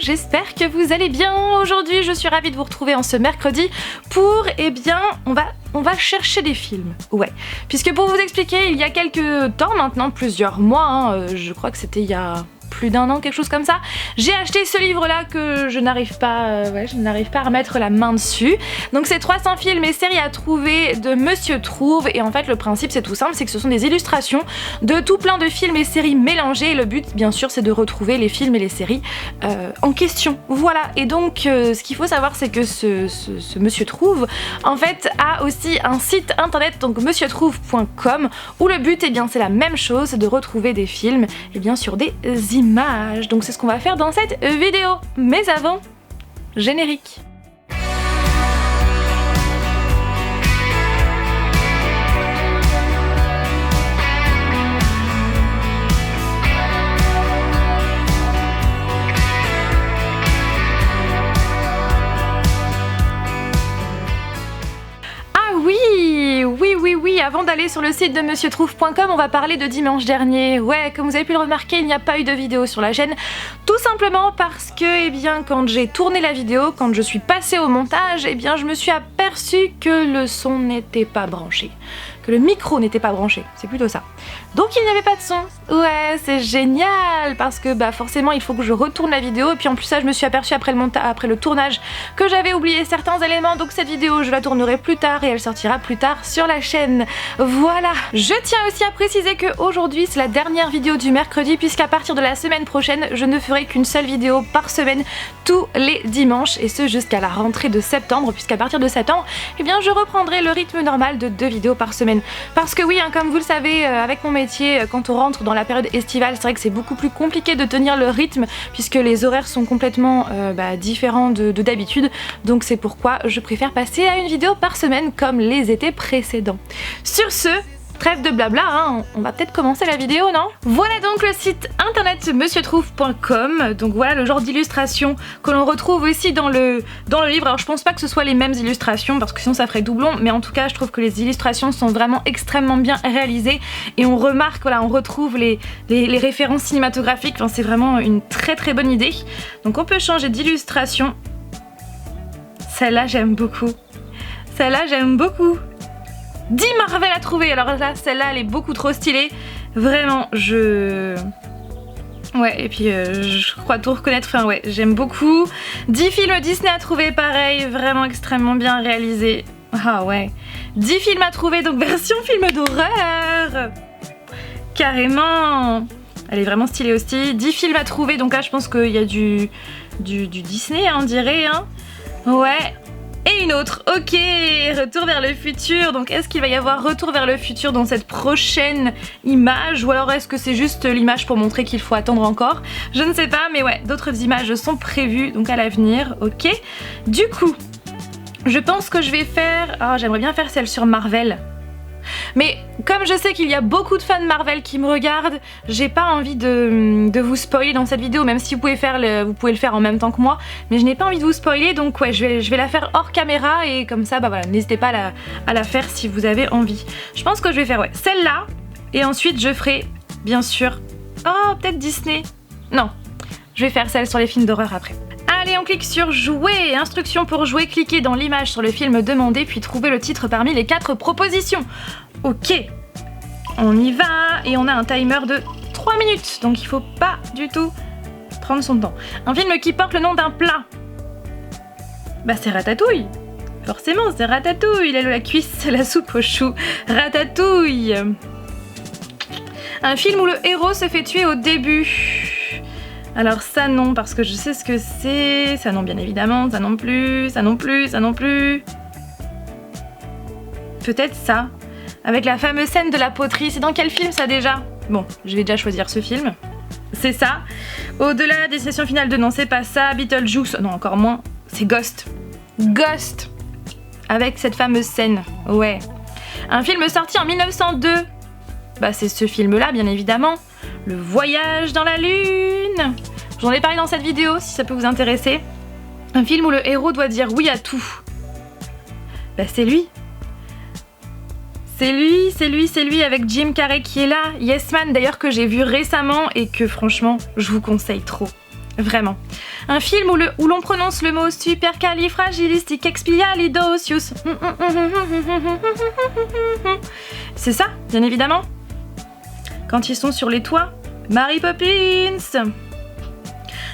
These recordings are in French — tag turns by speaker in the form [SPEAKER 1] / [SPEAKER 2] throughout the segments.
[SPEAKER 1] j'espère que vous allez bien. Aujourd'hui, je suis ravie de vous retrouver en ce mercredi pour, on va chercher des films. Ouais, puisque pour vous expliquer, il y a quelques temps maintenant, plusieurs mois, je crois que c'était il y a plus d'un an, quelque chose comme ça, j'ai acheté ce livre-là que je n'arrive pas, à remettre la main dessus. Donc c'est 300 films et séries à trouver de Monsieur Trouve, et en fait le principe c'est tout simple, c'est que ce sont des illustrations de tout plein de films et séries mélangés, et le but bien sûr c'est de retrouver les films et les séries en question. Voilà, et donc ce qu'il faut savoir c'est que ce Monsieur Trouve en fait a aussi un site internet, donc monsieurtrouve.com, où le but c'est la même chose, c'est de retrouver des films et bien sûr des images. Donc c'est ce qu'on va faire dans cette vidéo. Mais avant, générique. Oui, avant d'aller sur le site de monsieurtrouve.com, on va parler de dimanche dernier. Ouais, comme vous avez pu le remarquer, il n'y a pas eu de vidéo sur la chaîne, tout simplement parce que, quand j'ai tourné la vidéo, quand je suis passée au montage, je me suis aperçue que le son n'était pas branché, que le micro n'était pas branché, c'est plutôt ça. Donc il n'y avait pas de son. Ouais, c'est génial, parce que forcément il faut que je retourne la vidéo, et puis en plus ça je me suis aperçue après le tournage que j'avais oublié certains éléments, donc cette vidéo je la tournerai plus tard et elle sortira plus tard sur la chaîne. Voilà. Je tiens aussi à préciser qu'aujourd'hui c'est la dernière vidéo du mercredi, puisqu'à partir de la semaine prochaine je ne ferai qu'une seule vidéo par semaine tous les dimanches, et ce jusqu'à la rentrée de septembre, puisqu'à partir de septembre je reprendrai le rythme normal de 2 vidéos par semaine. Parce que oui, comme vous le savez, avec mon métier, quand on rentre dans la période estivale, c'est vrai que c'est beaucoup plus compliqué de tenir le rythme, puisque les horaires sont complètement différents de d'habitude. Donc c'est pourquoi je préfère passer à une vidéo par semaine comme les étés précédents. Sur ce, trêve de blabla, on va peut-être commencer la vidéo, non? Voilà donc le site internet monsieurtrouve.com. Donc voilà le genre d'illustration que l'on retrouve aussi dans le livre. Alors je pense pas que ce soit les mêmes illustrations, parce que sinon ça ferait doublon, mais en tout cas je trouve que les illustrations sont vraiment extrêmement bien réalisées, et on remarque, on retrouve les références cinématographiques. Enfin, c'est vraiment une très très bonne idée. Donc on peut changer d'illustration. Celle-là j'aime beaucoup. Celle-là j'aime beaucoup. 10 Marvel à trouver. Alors là, celle-là, elle est beaucoup trop stylée. Vraiment, ouais, et puis je crois tout reconnaître. Enfin, ouais, j'aime beaucoup. 10 films Disney à trouver, pareil, vraiment extrêmement bien réalisé. Ah ouais. 10 films à trouver, donc version film d'horreur. Carrément. Elle est vraiment stylée aussi. 10 films à trouver, donc là, je pense qu'il y a du Disney, on dirait. Ouais. Et une autre, ok, Retour vers le futur. Donc est-ce qu'il va y avoir Retour vers le futur dans cette prochaine image, ou alors est-ce que c'est juste l'image pour montrer qu'il faut attendre encore? Je ne sais pas, mais ouais, d'autres images sont prévues donc à l'avenir, ok. Du coup, je pense que je vais faire... j'aimerais bien faire celle sur Marvel. Mais comme je sais qu'il y a beaucoup de fans de Marvel qui me regardent, j'ai pas envie de vous spoiler dans cette vidéo, même si vous pouvez le faire en même temps que moi, mais je n'ai pas envie de vous spoiler, donc ouais, je vais la faire hors caméra, et comme ça, voilà, n'hésitez pas à la faire si vous avez envie. Je pense que je vais faire celle-là, et ensuite je ferai, bien sûr, peut-être Disney. Non, je vais faire celle sur les films d'horreur après. Allez, on clique sur jouer. Instruction pour jouer, cliquez dans l'image sur le film demandé, puis trouvez le titre parmi les 4 propositions. Ok, on y va, et on a un timer de 3 minutes, donc il faut pas du tout prendre son temps. Un film qui porte le nom d'un plat. C'est Ratatouille. Forcément, c'est Ratatouille. La cuisse, la soupe aux choux. Ratatouille. Un film où le héros se fait tuer au début. Alors ça non, parce que je sais ce que c'est. Ça non, bien évidemment. Ça non plus. Ça non plus. Ça non plus. Peut-être ça. Avec la fameuse scène de la poterie. C'est dans quel film ça déjà? Bon, je vais déjà choisir ce film. C'est ça. Au-delà, destination finale de non, c'est pas ça. Beetlejuice, non, encore moins. C'est Ghost. Ghost. Avec cette fameuse scène. Ouais. Un film sorti en 1902. C'est ce film-là, bien évidemment. Le voyage dans la lune. J'en ai parlé dans cette vidéo, si ça peut vous intéresser. Un film où le héros doit dire oui à tout. C'est lui. C'est lui avec Jim Carrey qui est là. Yes Man d'ailleurs, que j'ai vu récemment et que franchement je vous conseille trop. Vraiment. Un film où l'on prononce le mot supercalifragilisticexpialidocious. C'est ça, bien évidemment. Quand ils sont sur les toits, Mary Poppins.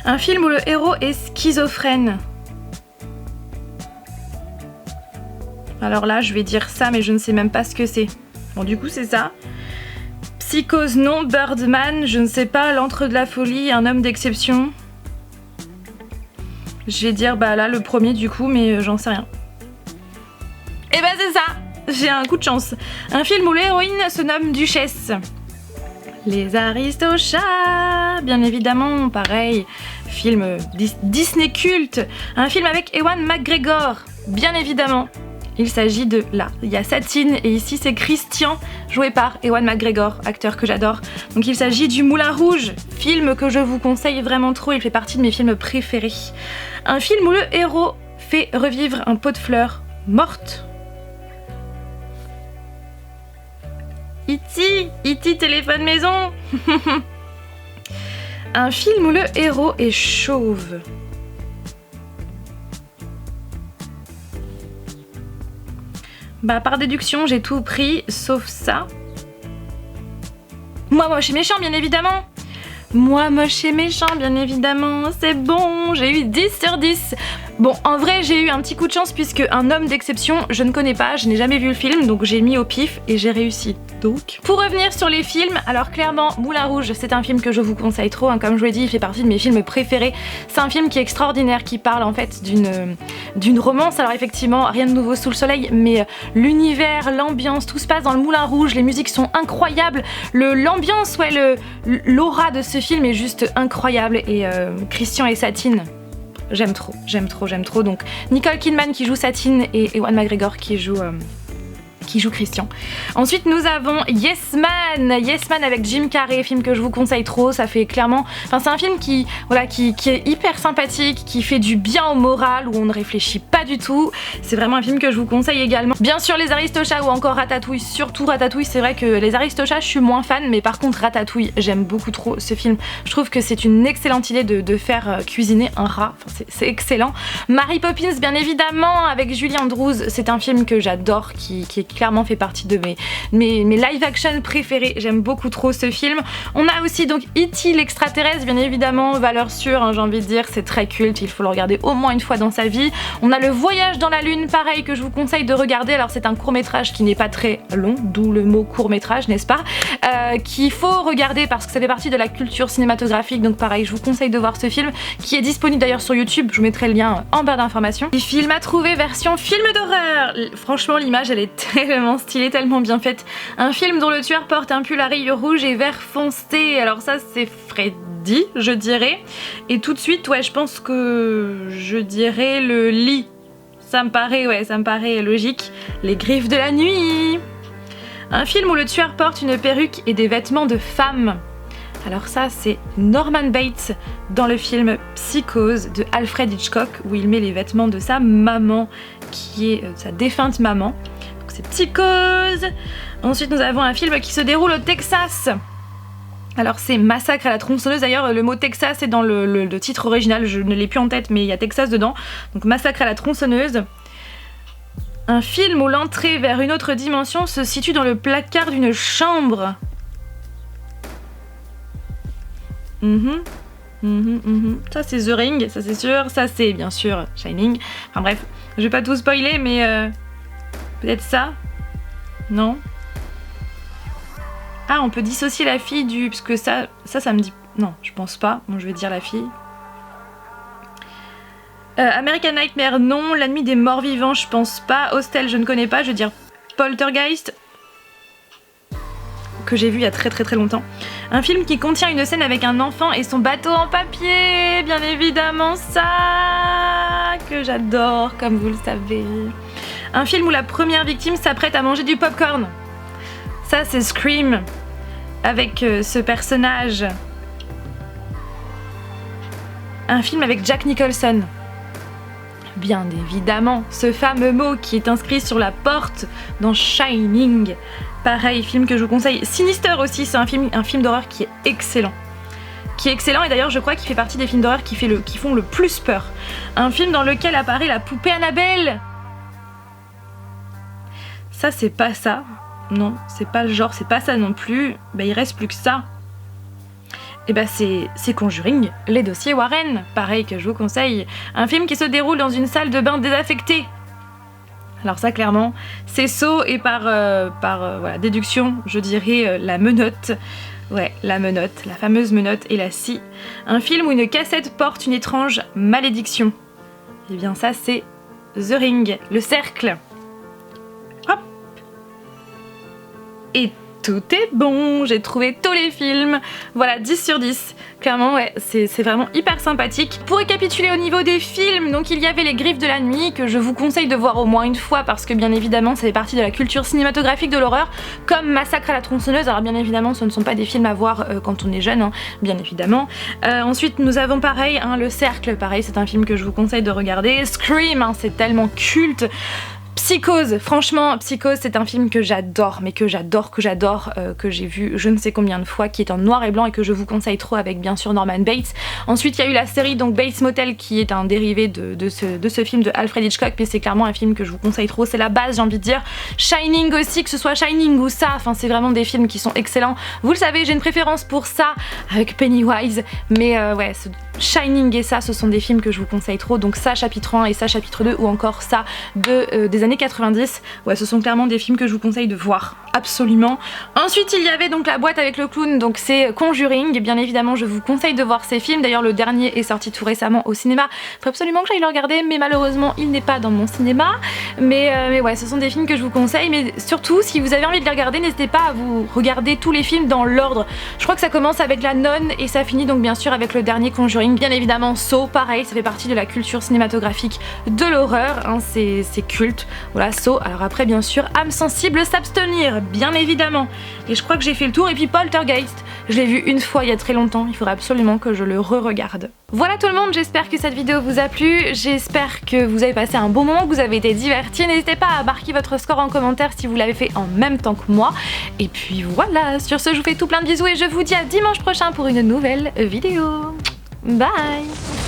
[SPEAKER 1] Un film où le héros est schizophrène. Alors là, je vais dire ça, mais je ne sais même pas ce que c'est. Bon, du coup, c'est ça. Psychose, non. Birdman, je ne sais pas. L'antre de la folie, un homme d'exception. Je vais dire, bah là, le premier, du coup, mais j'en sais rien. Et bah, c'est ça. J'ai un coup de chance. Un film où l'héroïne se nomme Duchesse. Les Aristochats, bien évidemment, pareil. Film Disney culte. Un film avec Ewan McGregor, bien évidemment. Il s'agit de là, il y a Satine et ici c'est Christian, joué par Ewan McGregor, acteur que j'adore. Donc il s'agit du Moulin Rouge, film que je vous conseille vraiment trop, il fait partie de mes films préférés. Un film où le héros fait revivre un pot de fleurs morte. E.T. téléphone maison. Un film où le héros est chauve. Bah par déduction j'ai tout pris sauf ça. Moi moche et méchant bien évidemment. Moi moche et méchant bien évidemment. C'est bon, j'ai eu 10 sur 10. Bon en vrai j'ai eu un petit coup de chance puisque un homme d'exception je ne connais pas, je n'ai jamais vu le film donc j'ai mis au pif et j'ai réussi. Donc, pour revenir sur les films, alors clairement Moulin Rouge c'est un film que je vous conseille trop, hein, comme je vous l'ai dit il fait partie de mes films préférés. C'est un film qui est extraordinaire, qui parle en fait d'une romance, alors effectivement rien de nouveau sous le soleil, mais l'univers, l'ambiance, tout se passe dans le Moulin Rouge, les musiques sont incroyables, l'ambiance, ouais, l'aura de ce film est juste incroyable et Christian et Satine, j'aime trop, donc Nicole Kidman qui joue Satine et Ewan McGregor qui joue Christian. Ensuite nous avons Yes Man avec Jim Carrey, film que je vous conseille trop, ça fait clairement, enfin c'est un film qui est hyper sympathique, qui fait du bien au moral, où on ne réfléchit pas du tout, c'est vraiment un film que je vous conseille également. Bien sûr les Aristochats ou encore Ratatouille, surtout Ratatouille, c'est vrai que les Aristochats je suis moins fan, mais par contre Ratatouille j'aime beaucoup trop ce film, je trouve que c'est une excellente idée de faire cuisiner un rat, enfin, c'est excellent. Mary Poppins bien évidemment avec Julie Andrews, c'est un film que j'adore, qui clairement fait partie de mes live action préférés, j'aime beaucoup trop ce film. On a aussi donc E.T. l'extraterrestre bien évidemment, valeur sûre, hein, j'ai envie de dire, c'est très culte, il faut le regarder au moins une fois dans sa vie. On a le voyage dans la lune, pareil que je vous conseille de regarder, alors c'est un court métrage qui n'est pas très long, d'où le mot court métrage n'est-ce pas, qu'il faut regarder parce que ça fait partie de la culture cinématographique, donc pareil je vous conseille de voir ce film qui est disponible d'ailleurs sur YouTube, je vous mettrai le lien en barre d'informations. Et film à trouver version film d'horreur, franchement l'image elle est tellement stylée, tellement bien faite. Un film dont le tueur porte un pull à rayures rouges et vert foncé, alors ça c'est Freddy je dirais, et tout de suite ouais je pense que je dirais le lit, ça me paraît logique. Les griffes de la nuit. Un film où le tueur porte une perruque et des vêtements de femme. Alors ça c'est Norman Bates dans le film Psychose de Alfred Hitchcock, où il met les vêtements de sa maman, qui est sa défunte maman. Donc c'est Psychose. Ensuite nous avons un film qui se déroule au Texas. Alors c'est Massacre à la tronçonneuse, d'ailleurs le mot Texas est dans le titre original, je ne l'ai plus en tête mais il y a Texas dedans. Donc Massacre à la tronçonneuse. Un film où l'entrée vers une autre dimension se situe dans le placard d'une chambre. Ça c'est The Ring, ça c'est sûr, ça c'est bien sûr Shining. Enfin bref, je vais pas tout spoiler mais peut-être ça. Non. Ah on peut dissocier la fille du... parce que ça me dit... Non je pense pas, bon je vais dire la fille. American Nightmare non, La Nuit des Morts Vivants je pense pas, Hostel je ne connais pas, je vais dire Poltergeist, que j'ai vu il y a très longtemps. Un film qui contient une scène avec un enfant et son bateau en papier, bien évidemment ça, que j'adore comme vous le savez. Un film où la première victime s'apprête à manger du popcorn. Ça c'est Scream, avec ce personnage. Un film avec Jack Nicholson. Bien évidemment, ce fameux mot qui est inscrit sur la porte dans Shining. Pareil, film que je vous conseille. Sinister aussi, c'est un film d'horreur qui est excellent. qui est excellent et d'ailleurs je crois qu'il fait partie des films d'horreur qui font le plus peur. Un film dans lequel apparaît la poupée Annabelle. Ça c'est pas ça. Non, c'est pas le genre, c'est pas ça non plus. Bah il reste plus que ça. Et bah c'est Conjuring, les dossiers Warren, pareil que je vous conseille. Un film qui se déroule dans une salle de bain désaffectée. Alors ça clairement, c'est Saw et par voilà, déduction, je dirais la menotte. Ouais, la menotte, la fameuse menotte et la scie. Un film où une cassette porte une étrange malédiction. Et bien ça c'est The Ring, le cercle. Hop. Et tout est bon, j'ai trouvé tous les films. Voilà, 10 sur 10. Clairement, ouais, c'est vraiment hyper sympathique. Pour récapituler au niveau des films, donc il y avait Les Griffes de la Nuit, que je vous conseille de voir au moins une fois, parce que bien évidemment, ça fait partie de la culture cinématographique de l'horreur, comme Massacre à la tronçonneuse. Alors bien évidemment, ce ne sont pas des films à voir quand on est jeune, hein, bien évidemment. Ensuite, nous avons pareil, hein, Le Cercle, pareil, c'est un film que je vous conseille de regarder. Scream, hein, c'est tellement culte. Psychose, franchement, Psychose c'est un film que j'adore, mais que j'adore, que j'ai vu je ne sais combien de fois, qui est en noir et blanc et que je vous conseille trop avec bien sûr Norman Bates. Ensuite il y a eu la série donc Bates Motel qui est un dérivé de ce film de Alfred Hitchcock, mais c'est clairement un film que je vous conseille trop, c'est la base j'ai envie de dire. Shining aussi, que ce soit Shining ou ça, enfin c'est vraiment des films qui sont excellents. Vous le savez, j'ai une préférence pour ça avec Pennywise, mais ouais, Shining et ça, ce sont des films que je vous conseille trop, donc ça chapitre 1 et ça chapitre 2 ou encore ça des années 90, ouais ce sont clairement des films que je vous conseille de voir, absolument. Ensuite il y avait donc La Boîte avec le clown, donc c'est Conjuring, et bien évidemment je vous conseille de voir ces films, d'ailleurs le dernier est sorti tout récemment au cinéma, faut absolument que j'aille le regarder, mais malheureusement il n'est pas dans mon cinéma, mais ouais ce sont des films que je vous conseille, mais surtout si vous avez envie de les regarder, n'hésitez pas à vous regarder tous les films dans l'ordre. Je crois que ça commence avec La Nonne et ça finit donc bien sûr avec le dernier Conjuring. Bien évidemment Saw, pareil, ça fait partie de la culture cinématographique de l'horreur, hein, c'est culte. Voilà, Saw. Alors après bien sûr âme sensible s'abstenir, bien évidemment. Et je crois que j'ai fait le tour. Et puis Poltergeist, je l'ai vu une fois il y a très longtemps, il faudrait absolument que je le re-regarde. Voilà tout le monde, j'espère que cette vidéo vous a plu, j'espère que vous avez passé un bon moment, que vous avez été divertis. N'hésitez pas à marquer votre score en commentaire si vous l'avez fait en même temps que moi. Et puis voilà, sur ce je vous fais tout plein de bisous et je vous dis à dimanche prochain pour une nouvelle vidéo. Bye.